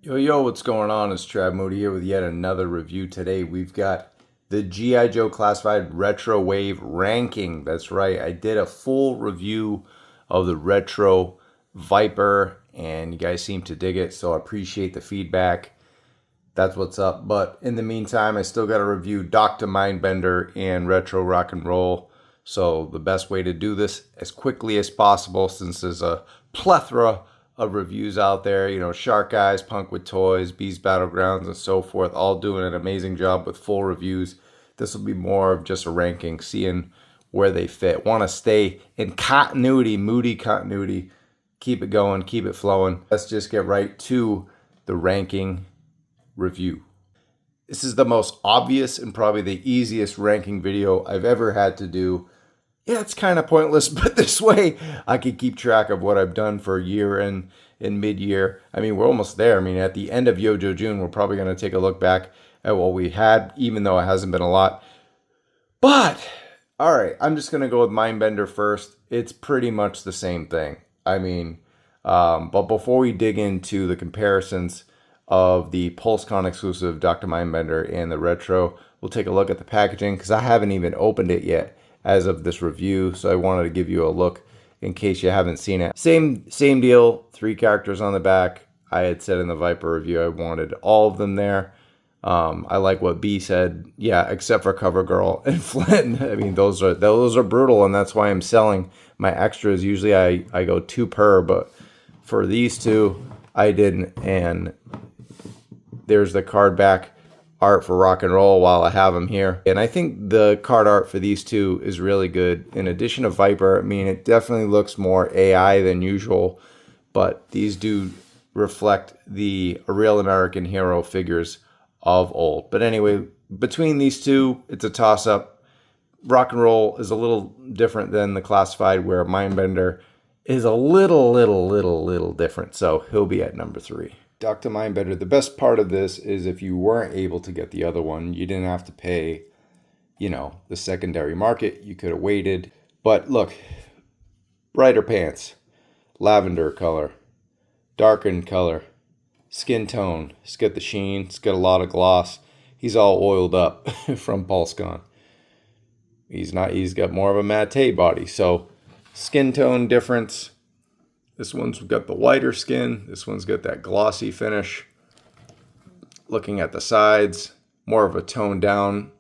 Yo, what's going on? It's Moody here with yet another review. Today we've got the GIJoe Classified Retro Wave Ranking. That's right, I did a full review of the Retro Viper, and you guys seem to dig it, so I appreciate the feedback. That's what's up. But in the meantime, I still got to review Dr. Mindbender and Retro Rock and Roll. So the best way to do this as quickly as possible, since there's a plethora of reviews out there, Shark Eyes, Punk with Toys, Bees Battlegrounds, and so forth, all doing an amazing job with full reviews. This will be more of just a ranking, seeing where they fit. Want to stay in continuity, Moody continuity. Keep it going, keep it flowing. Let's just get right to the ranking review. This is the most obvious and probably the easiest ranking video I've ever had to do. Yeah, it's kind of pointless, but this way I can keep track of what I've done for a year and in mid-year. I mean, we're almost there. I mean, at the end of GIJoe June, we're probably going to take a look back at what we had, even though it hasn't been a lot. But, all right, I'm just going to go with Mindbender first. It's pretty much the same thing. I mean, but before we dig into the comparisons of the PulseCon exclusive Dr. Mindbender and the Retro, we'll take a look at the packaging because I haven't even opened it yet as of this review, so I wanted to give you a look in case you haven't seen it. Same deal, 3 characters on the back. I had said in the Viper review I wanted all of them there. I like what B said, yeah, except for CoverGirl and Flint. I mean, those are brutal, and that's why I'm selling my extras. Usually I go 2 per, but for these 2 I didn't. And there's the card back art for Rock and Roll while I have them here. And I think the card art for these 2 is really good. In addition to Viper, I mean, it definitely looks more AI than usual, but these do reflect the real American hero figures of old. But anyway, between these 2, it's a toss-up. Rock and Roll is a little different than the Classified, where Mindbender is a little different. So he'll be at number 3. Dr. Mindbender, the best part of this is if you weren't able to get the other one, you didn't have to pay, the secondary market. You could have waited. But look, brighter pants, lavender color, darkened color, skin tone. It's got the sheen. It's got a lot of gloss. He's all oiled up from PulseCon. He's got more of a matte body. So skin tone difference. This one's got the whiter skin. This one's got that glossy finish. Looking at the sides, more of a toned down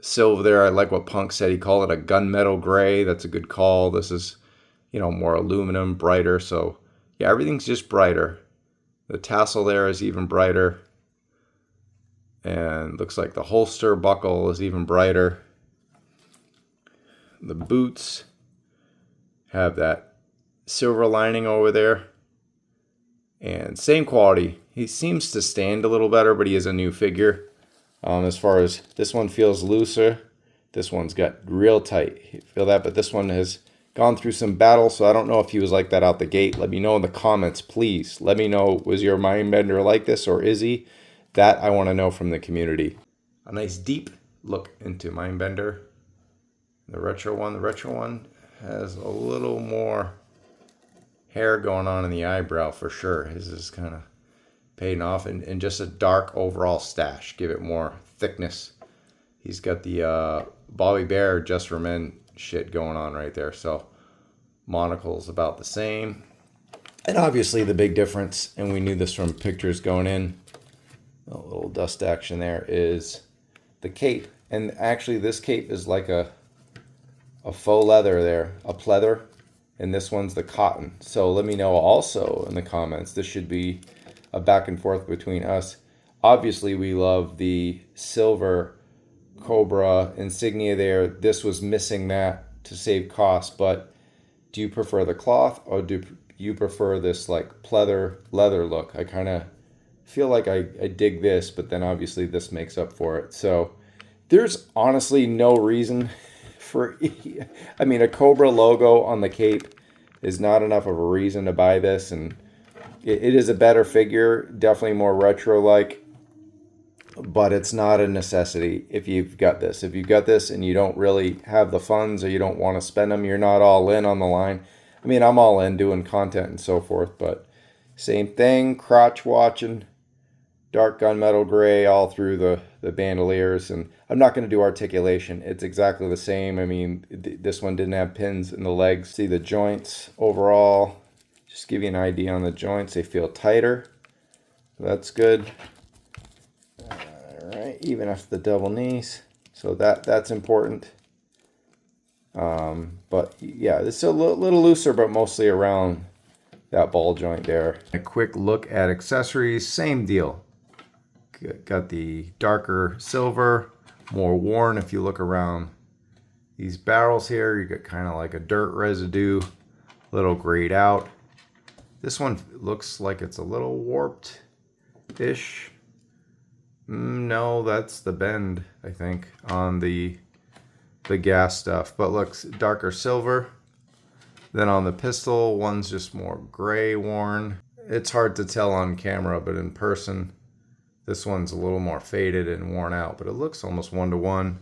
silver there. I like what Punk said. He called it a gunmetal gray. That's a good call. This is, more aluminum, brighter. So, yeah, everything's just brighter. The tassel there is even brighter. And looks like the holster buckle is even brighter. The boots have that silver lining over there, and same quality. He seems to stand a little better, but he is a new figure. As far as this one feels looser, this one's got real tight. You feel that? But this one has gone through some battle, so I don't know if he was like that out the gate. Let me know in the comments, please. Let me know, was your Mindbender like this, or is he? That I want to know from the community. A nice deep look into Mindbender. The retro one has a little more hair going on in the eyebrow for sure. His is kind of paying off, and just a dark overall stash. Give it more thickness. He's got the Bobby Bear Just for Men shit going on right there. So monocle's about the same. And obviously the big difference, and we knew this from pictures going in, a little dust action there, is the cape. And actually this cape is like a faux leather there, a pleather. And this one's the cotton. So let me know also in the comments. This should be a back and forth between us. Obviously, we love the silver Cobra insignia there. This was missing that to save cost. But do you prefer the cloth, or do you prefer this like pleather leather look? I kind of feel like I dig this, but then obviously this makes up for it. So there's honestly no reason for, I mean, a Cobra logo on the cape is not enough of a reason to buy this, and it is a better figure, definitely more retro-like, but it's not a necessity if you've got this. If you've got this and you don't really have the funds, or you don't want to spend them, you're not all in on the line. I mean, I'm all in doing content and so forth, but Same thing, crotch watching, dark gunmetal gray all through the bandoliers. And I'm not going to do articulation. It's exactly the same. I mean, this one didn't have pins in the legs. See the joints overall. Just give you an idea on the joints. They feel tighter. That's good. All right, even after the double knees. So that's important. But yeah, it's a little looser, but mostly around that ball joint there. A quick look at accessories, same deal. Got the darker silver, more worn. If you look around these barrels here, you got kind of like a dirt residue, a little grayed out. This one looks like it's a little warped-ish. No, that's the bend, I think, on the gas stuff. But looks darker silver. Then on the pistol, one's just more gray worn. It's hard to tell on camera, but in person, this one's a little more faded and worn out, but it looks almost 1-to-1.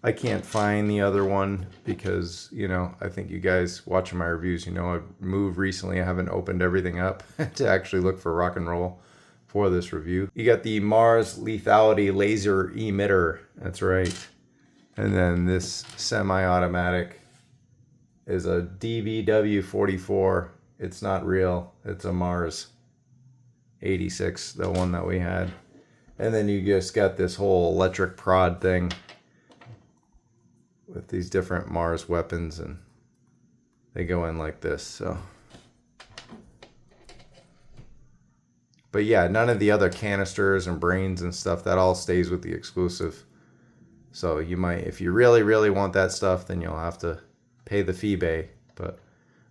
I can't find the other one because, you know, I think you guys watching my reviews, you know, I've moved recently. I haven't opened everything up to actually look for rock and roll for this review. You got the Mars lethality laser emitter. That's right. And then this semi-automatic is a DVW-44. It's not real. It's a Mars 86, the one that we had. And then you just got this whole electric prod thing with these different Mars weapons, and they go in like this. So, but yeah, none of the other canisters and brains and stuff, that all stays with the exclusive. So you might, if you really, really want that stuff, then you'll have to pay the fee bay. But,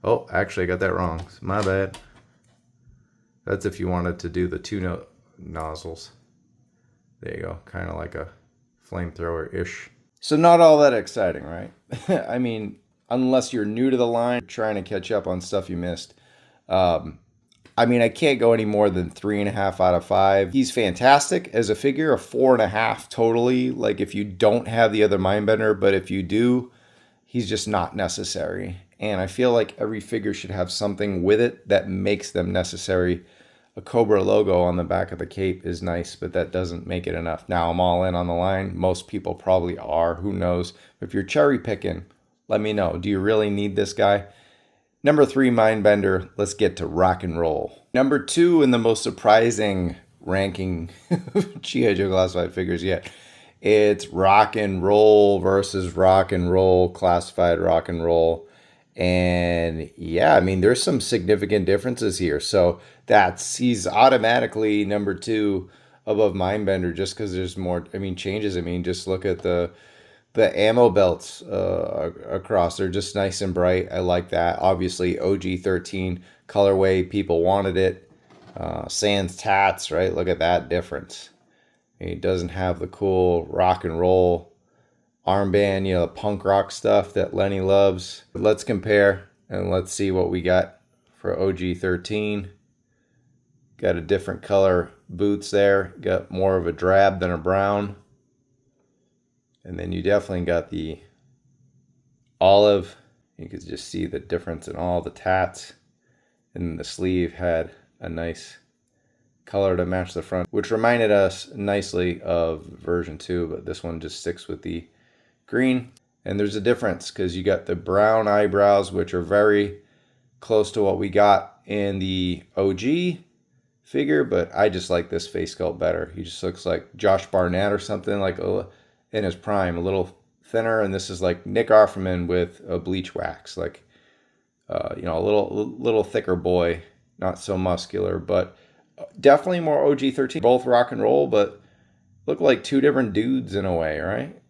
oh, actually I got that wrong. My bad. That's if you wanted to do the two nozzles. There you go, kind of like a flamethrower-ish. So not all that exciting, right? I mean, unless you're new to the line, trying to catch up on stuff you missed. I mean, I can't go any more than 3.5 out of 5. He's fantastic as a figure, a 4.5 totally. Like if you don't have the other Mindbender, but if you do, he's just not necessary. And I feel like every figure should have something with it that makes them necessary. A Cobra logo on the back of the cape is nice, but that doesn't make it enough. Now I'm all in on the line. Most people probably are. Who knows? If you're cherry picking, let me know. Do you really need this guy? Number 3, Mindbender. Let's get to rock and roll. Number 2 in the most surprising ranking of GIJoe classified figures yet. It's rock and roll versus rock and roll, classified rock and roll. And yeah, I mean, there's some significant differences here. So he's automatically number 2 above Mindbender just because there's more, I mean, changes. I mean, just look at the ammo belts across. They're just nice and bright. I like that. Obviously, OG13 colorway, people wanted it. Sans tats, right? Look at that difference. He doesn't have the cool rock and roll armband, you know, the punk rock stuff that Lenny loves. But let's compare and let's see what we got for OG13. Got a different color boots there. Got more of a drab than a brown. And then you definitely got the olive. You could just see the difference in all the tats. And the sleeve had a nice color to match the front, which reminded us nicely of version 2, but this one just sticks with the green. And there's a difference because you got the brown eyebrows, which are very close to what we got in the OG figure, but I just like this face sculpt better. He just looks like Josh Barnett or something, like in his prime, a little thinner, and this is like Nick Offerman with a bleach wax, like you know, a little thicker boy, not so muscular, but definitely more OG13. Both rock and roll, but look like two different dudes in a way, right?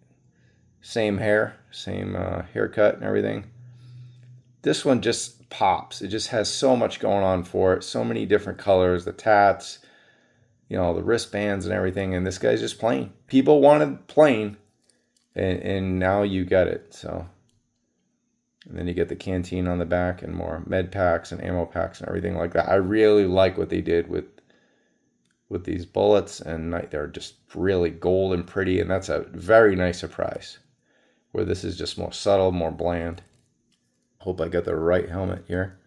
Same hair, same haircut and everything. This one just pops. It just has so much going on for it. So many different colors, the tats, you know, the wristbands and everything. And this guy's just plain. People wanted plain, and now you get it. So, and then you get the canteen on the back and more med packs and ammo packs and everything like that. I really like what they did with these bullets, and they're just really gold and pretty, and that's a very nice surprise. Where this is just more subtle, more bland. Hope I got the right helmet here.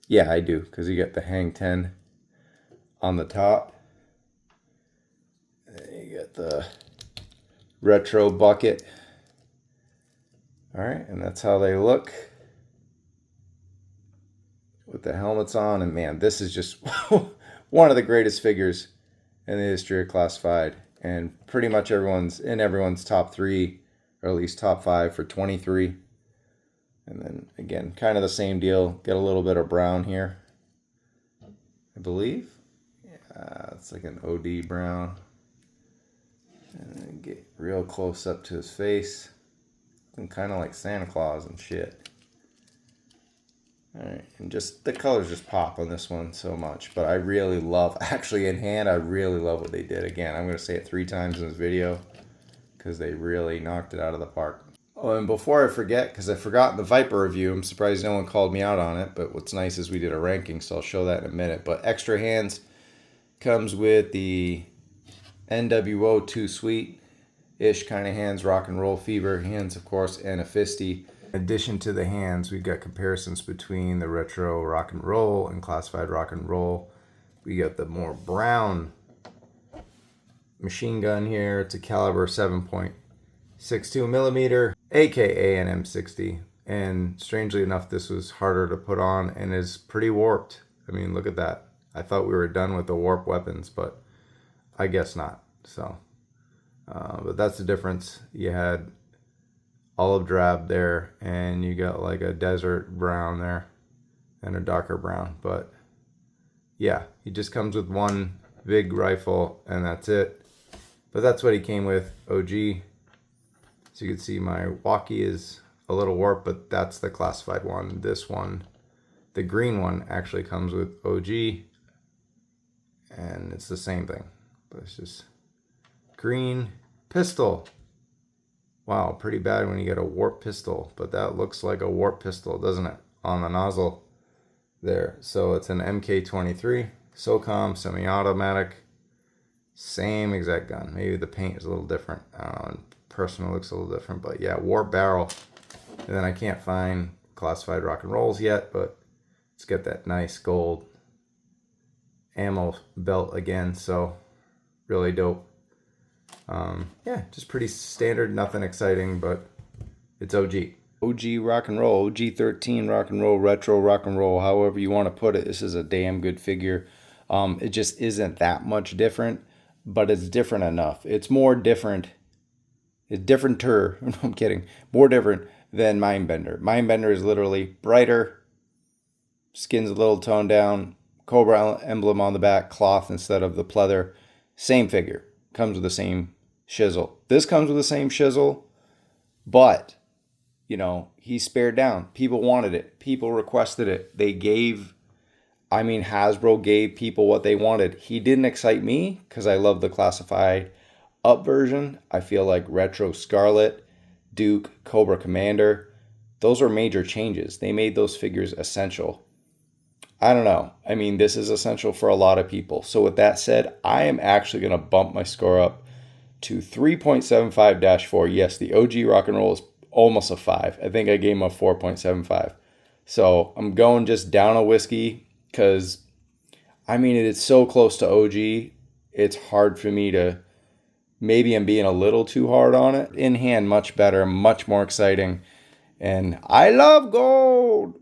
Yeah, I do, because you got the Hang 10 on the top. And then you got the retro bucket. All right, and that's how they look with the helmets on. And man, this is just one of the greatest figures in the history of classified, and pretty much everyone's top 3, or at least top 5 for 23. And then again, kind of the same deal. Get a little bit of brown here, I believe. Yeah, it's like an OD brown. And then get real close up to his face. And kind of like Santa Claus and shit. Alright, and just the colors just pop on this one so much. But I really love, actually in hand, I really love what they did. Again, I'm going to say it 3 times in this video because they really knocked it out of the park. Oh, and before I forget, because I forgot in the Viper review, I'm surprised no one called me out on it, but what's nice is we did a ranking, so I'll show that in a minute. But extra hands comes with the NWO 2 Sweet-ish kind of hands, rock and roll fever hands, of course, and a fisty. In addition to the hands, we've got comparisons between the retro rock and roll and classified rock and roll. We got the more brown machine gun here. It's a caliber 7.62 millimeter, aka an M60. And strangely enough, this was harder to put on and is pretty warped. I mean, look at that. I thought we were done with the warp weapons, but I guess not. So, but that's the difference. You had olive drab there, and you got like a desert brown there, and a darker brown. But yeah, he just comes with one big rifle, and that's it. But that's what he came with, OG. So you can see my walkie is a little warped, but that's the classified one. This one, the green one, actually comes with OG, and it's the same thing, but it's just green pistol. Wow, pretty bad when you get a warp pistol, but that looks like a warp pistol, doesn't it? On the nozzle there. So it's an MK23, SOCOM, semi-automatic, same exact gun. Maybe the paint is a little different. I don't know, personal looks a little different, but yeah, warp barrel. And then I can't find classified rock and rolls yet, but it's got that nice gold ammo belt again, so really dope. Yeah, just pretty standard, nothing exciting, but it's OG. OG rock and roll, OG 13 rock and roll, retro rock and roll, however you want to put it. This is a damn good figure. It just isn't that much different, but it's different enough. It's more different. It's differenter. No, I'm kidding. More different than Mindbender. Mindbender is literally brighter, skin's a little toned down, Cobra emblem on the back, cloth instead of the pleather. Same figure. Comes with the same shizzle. This comes with the same shizzle, but, you know, he's spared down. People wanted it. People requested it. They gave, I mean, Hasbro gave people what they wanted. He didn't excite me because I love the classified up version. I feel like Retro Scarlet, Duke, Cobra Commander, those are major changes. They made those figures essential. I don't know. I mean, this is essential for a lot of people. So with that said, I am actually going to bump my score up to 3.75-4. Yes, the OG rock and roll is almost a 5. I think I gave him a 4.75. So I'm going just down a whiskey because, I mean, it's so close to OG. It's hard for me to, maybe I'm being a little too hard on it. In hand, much better, much more exciting. And I love gold.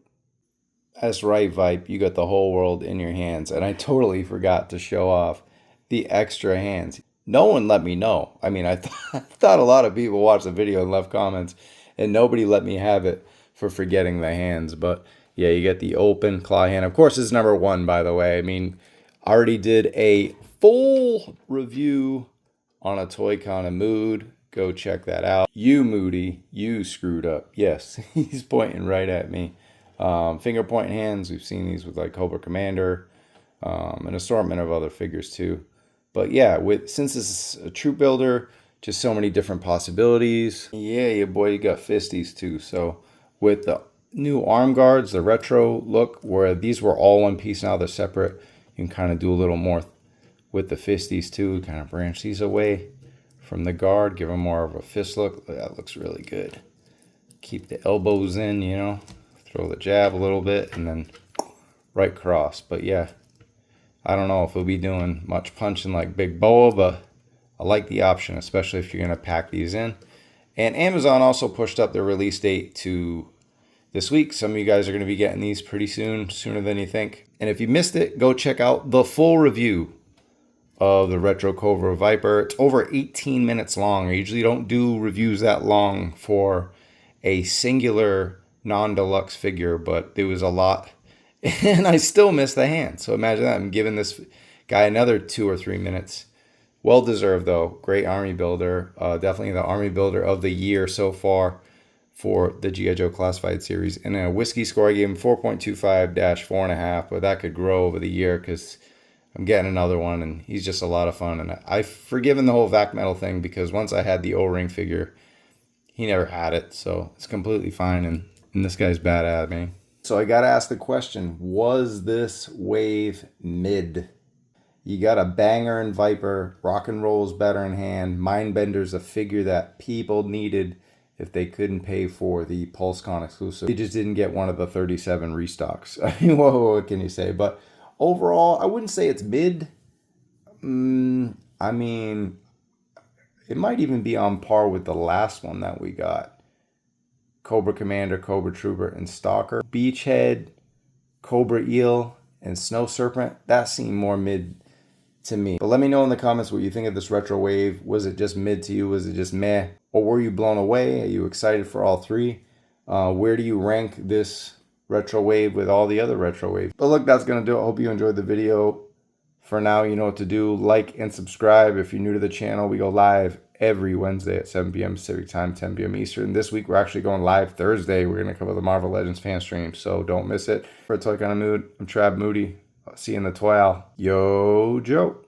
That's right, Vipe. You got the whole world in your hands. And I totally forgot to show off the extra hands. No one let me know. I mean, I thought a lot of people watched the video and left comments, and nobody let me have it for forgetting the hands. But yeah, you get the open claw hand. Of course, it's number 1, by the way. I mean, I already did a full review on a Toy Con and Mood. Go check that out. You, Moody, you screwed up. Yes, he's pointing right at me. Finger point hands, we've seen these with like Cobra Commander, an assortment of other figures too. But yeah, since this is a troop builder, just so many different possibilities. Yeah, your boy, you got fisties too. So with the new arm guards, the retro look, where these were all one piece, now they're separate, you can kind of do a little more with the fisties too, kind of branch these away from the guard, give them more of a fist look. That looks really good. Keep the elbows in, you know. Throw the jab a little bit and then right cross. But yeah, I don't know if he'll be doing much punching like Big Boa, but I like the option, especially if you're going to pack these in. And Amazon also pushed up their release date to this week. Some of you guys are going to be getting these pretty soon, sooner than you think. And if you missed it, go check out the full review of the Retro Cobra Viper. It's over 18 minutes long. I usually don't do reviews that long for a singular non-deluxe figure, but there was a lot. And I still missed the hand. So imagine that. I'm giving this guy another 2 or 3 minutes. Well deserved, though. Great army builder. Definitely the army builder of the year so far for the GIJoe Classified series. And a whiskey score, I gave him 4.25-4.5, but that could grow over the year because I'm getting another one, and he's just a lot of fun. And I've forgiven the whole vac metal thing because once I had the O-ring figure, he never had it, so it's completely fine. And this guy's bad at me. So I got to ask the question, was this wave mid? You got a banger in Viper, rock and roll's better in hand, Mindbender's a figure that people needed if they couldn't pay for the PulseCon exclusive. They just didn't get one of the 37 restocks. I mean, what can you say? But overall, I wouldn't say it's mid. I mean, it might even be on par with the last one that we got. Cobra Commander, Cobra Trooper, and Stalker. Beachhead, Cobra Eel, and Snow Serpent. That seemed more mid to me. But let me know in the comments what you think of this retro wave. Was it just mid to you? Was it just meh? Or were you blown away? Are you excited for all three? Where do you rank this retro wave with all the other retro waves? But look, that's going to do it. I hope you enjoyed the video. For now, you know what to do. Like and subscribe. If you're new to the channel, we go live every Wednesday at 7 p.m. Pacific Time, 10 p.m. Eastern. This week, we're actually going live Thursday. We're going to cover the Marvel Legends fan stream, so don't miss it. For Toy Kind of Mood, I'm Trav Moody. I'll see you in the toile. Yo, Joe.